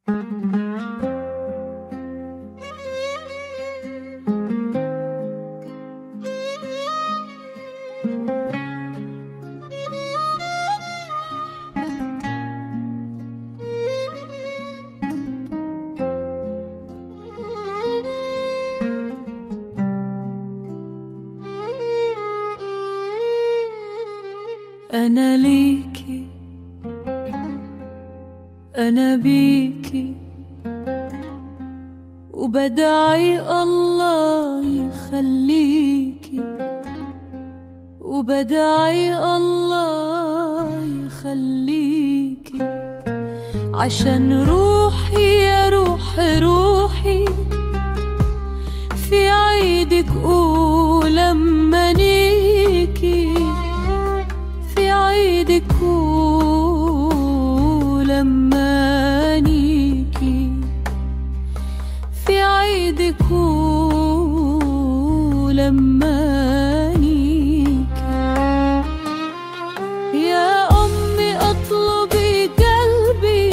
أنا ليكي، أنا بيكي، وبدعي الله يخليكي، وبدعي الله يخليكي، عشان روحي يا روح روحي في عيدك ولمنيكي، في عيدك ولمنيكي، في عيدك ولمنيكي. يا أمي أطلبي قلبي،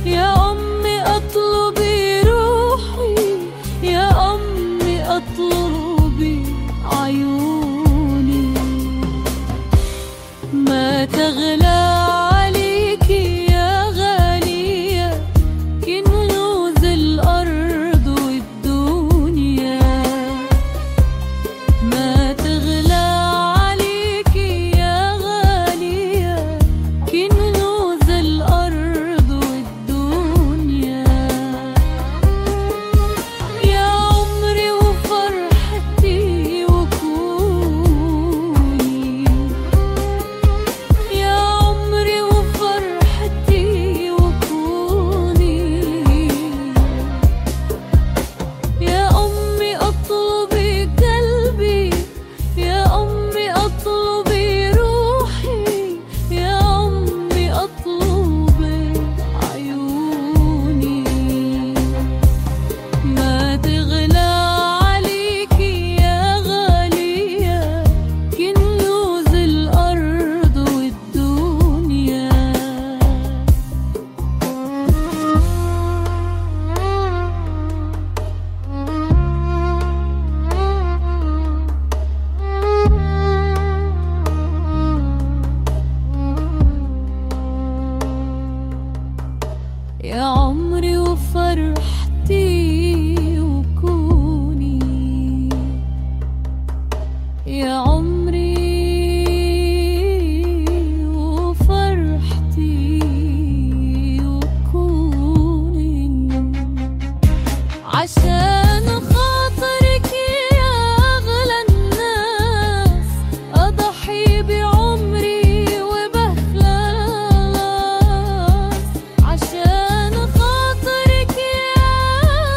يا أمي أطلبي روحي، يا أمي أطلبي عيوني، ما تغلى عليكي يا غالية كنوز الأرض والدنيا، ما تغلى عليكي يا غالية كنوز الأرض والدنيا. يا عمري وفرحتي وكوني، يا عمري وفرحتي وكوني، يا أمي أطلبي قلبي، يا أمي أطلبي روحي، يا أمي أطلبي عيوني، ما تغلى عليكي يا غالية كنوز الأرض والدنيا. يا عمري وفرحتي وكوني، يا عمري وفرحتي وكوني، عشان خاطرك يا أغلى الناس أضحي بعمري وبخلاص، عشان خاطرك يا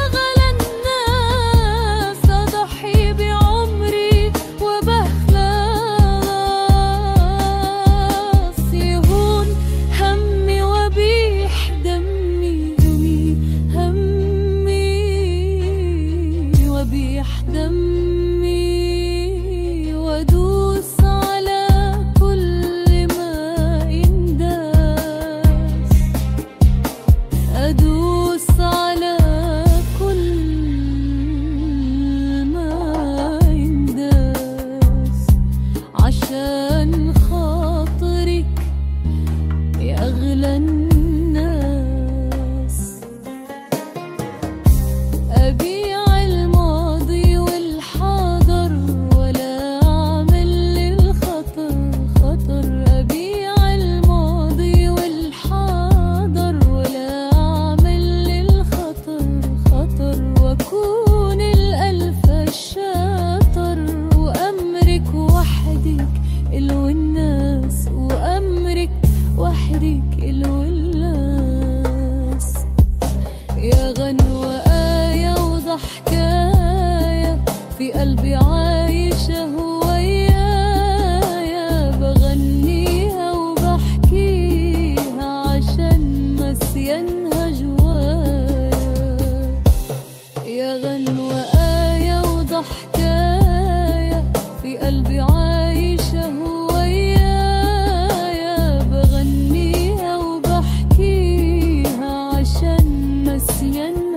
أغلى الناس أضحي بعمري وبخلاص، يهون همي وبيح دمي، همي وبيح دمي، وادوس على كل ما ينداس، ادوس على كل ما ينداس، عشان خاطرك يا أغلى الناس. أبيع الماضي والحاضر ولا أعمل للخطر خطر، أبيع الماضي والحاضر ولا أعمل للخطر خطر، وأكون الألف الشاطر، وأمرك وحدك إلو الناس، وأمرك وحدك إلو الناس. يا غنوة آية وضحكاية في قلبي عايشة هويايا، بغنيها وبحكيها عشان نسيانها جوايا. يا غنوة آية وضحكاية في قلبي عايشة هويايا، بغنيها وبحكيها عشان نسيانها